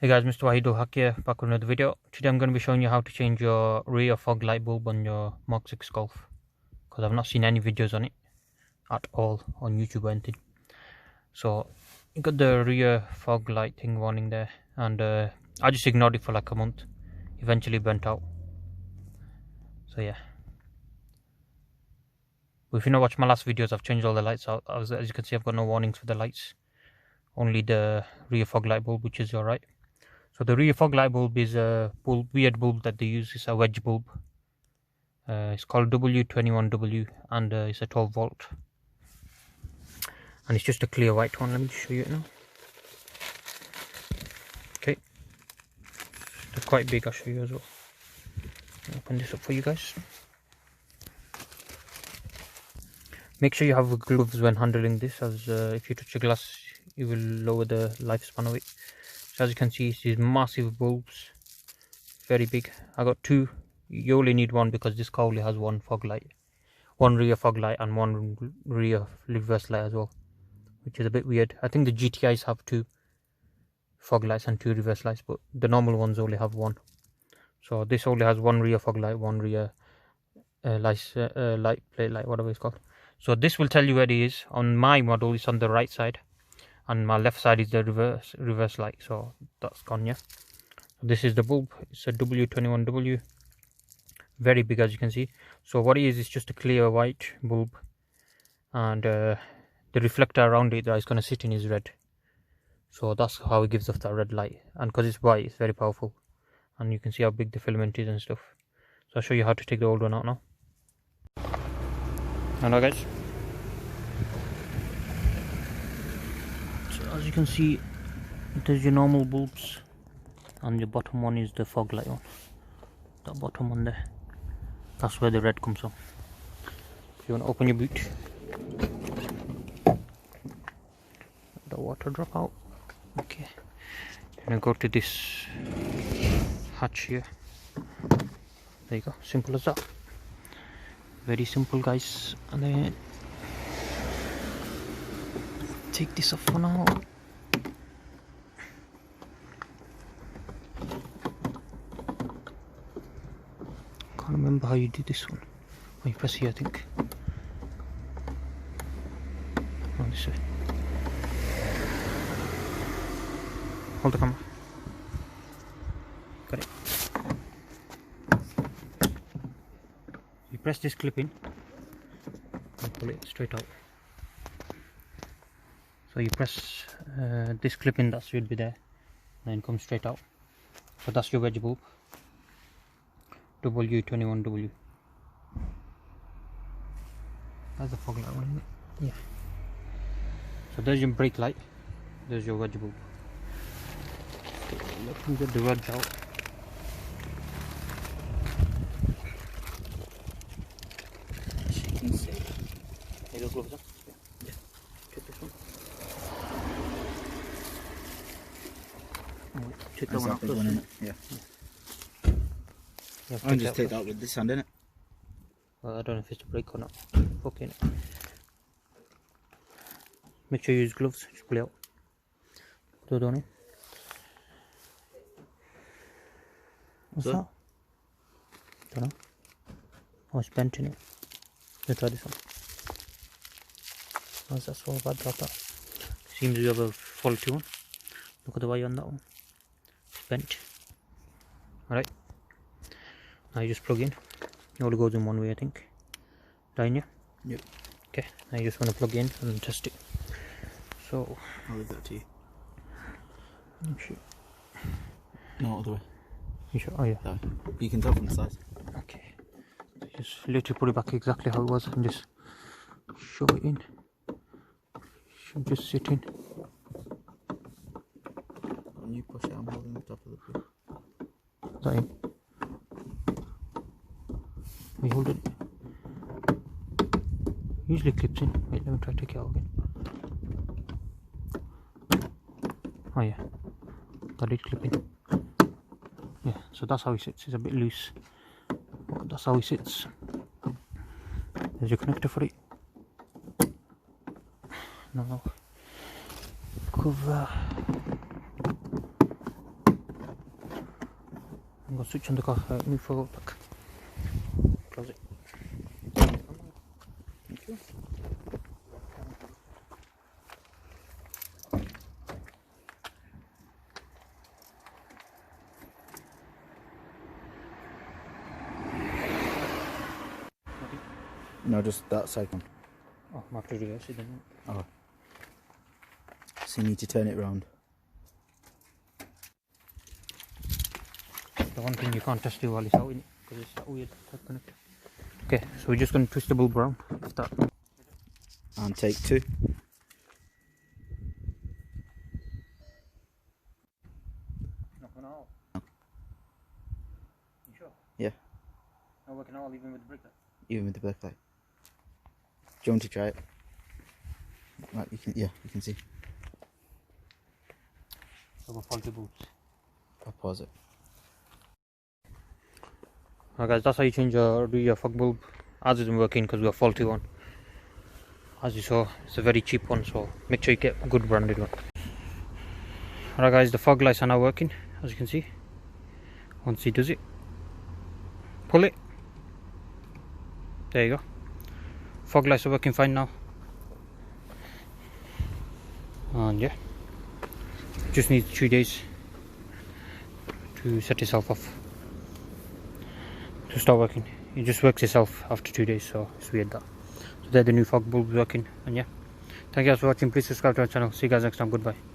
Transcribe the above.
Hey guys, MrWaheedulHaque here, back with another video. Today I'm going to be showing you how to change your rear fog light bulb on your Mark 6 Golf, because I've not seen any videos on it at all on YouTube or anything. So you got the rear fog light thing warning there, and I just ignored it for like a month. Eventually burnt out. So yeah. But if you not watched my last videos, I've changed all the lights out. As you can see, I've got no warnings for the lights, only the rear fog light bulb, which is alright. So the rear fog light bulb is a weird bulb that they use. It's a wedge bulb. It's called W21W, and it's a 12 volt. And it's just a clear white one. Let me show you it now. Okay, it's quite big. I'll show you as well. I'll open this up for you guys. Make sure you have gloves when handling this, as if you touch the glass, you will lower the lifespan of it. So as you can see, these massive bulbs, very big. I got two. You only need one because this car only has one fog light, one rear fog light and one rear reverse light as well, which is a bit weird. I think the GTIs have two fog lights and two reverse lights, but the normal ones only have one. So this only has one rear fog light, one rear light plate light, whatever it's called. So this will tell you where it is. On my model, it's on the right side, and my left side is the reverse light. So that's gone. Yeah, this is the bulb. It's a W21W, very big, as you can see. So what it is just a clear white bulb, and the reflector around it that is going to sit in is red. So that's how it gives off that red light, and because it's white, it's very powerful, and you can see how big the filament is and stuff. So I'll show you how to take the old one out now. Hello guys. So as you can see, there's your normal bulbs, and the bottom one is the fog light one. That bottom one there, that's where the red comes from. If you want to open your boot, let the water drop out. Okay, you're gonna go to this hatch here. There you go, simple as that. Very simple, guys. And then take this off for now. Can't remember how you do this one. Oh, you press here, I think. Oh, this way. Hold the camera. Got it. You press this clip in and pull it straight out. So you press this clip in, that should be there, and then come straight out. So that's your wedge bulb, W21W. That's the fog light one, isn't it? Yeah. So there's your brake light, there's your wedge bulb. Let me get the wedge out. Your gloves on? Yeah. Check this one. Oh, check that one out. One, isn't it? Yeah. I'll just take that with this hand, innit? Well, I don't know if it's a brake or not. Okay. Make sure you use gloves. Just pull it out. Throw it on in. What's that? Don't know. Oh, it's bent in it. Let's try this one. How's that so bad? Drop that. Seems you have a faulty one. Look at the wire on that one. It's bent. Alright. Now you just plug in. It only goes in one way, I think. Down, yeah? Yep. Okay, now you just want to plug in and test it. So I'll leave that to you. Sure. No, other way. You sure? Oh yeah. No. You can tell from the side. Okay. Just literally put it back exactly how it was and just shove it in. Should just sit in. When you push it, I'm holding the top of the boot. Is that in? We hold it. Usually clips in. Wait, let me try to take it out again. Oh yeah. That did clip in. Yeah, so that's how it sits. It's a bit loose, but that's how it sits. There's your connector for it. Now cover I'll switch on the car, new fog back. Close it. Thank you. No, just that side one. Oh, I have to reverse it then. Oh. So you need to turn it round. The one thing you can't test it while it's out in it, because it's that weird connector. Okay, so we're just going to twist the bulb around. Start. And take 2. Not for now. You sure? Yeah, Not working out even with the brake light. even with the brake light. Do you want to try it? Right, you can, yeah, you can see. So we're faulty bulbs. I'll pause it. Alright guys, that's how you change do your fog bulb. Ours isn't working because we have a faulty one. As you saw, it's a very cheap one, so make sure you get a good branded one. Alright guys, the fog lights are now working, as you can see. Once he does it, pull it. There you go. Fog lights are working fine now. And yeah, just needs 2 days to set itself off to start working. It just works itself after 2 days, so it's weird that. So they're the new fog bulbs working. And yeah, thank you guys for watching. Please subscribe to our channel. See you guys next time. Goodbye.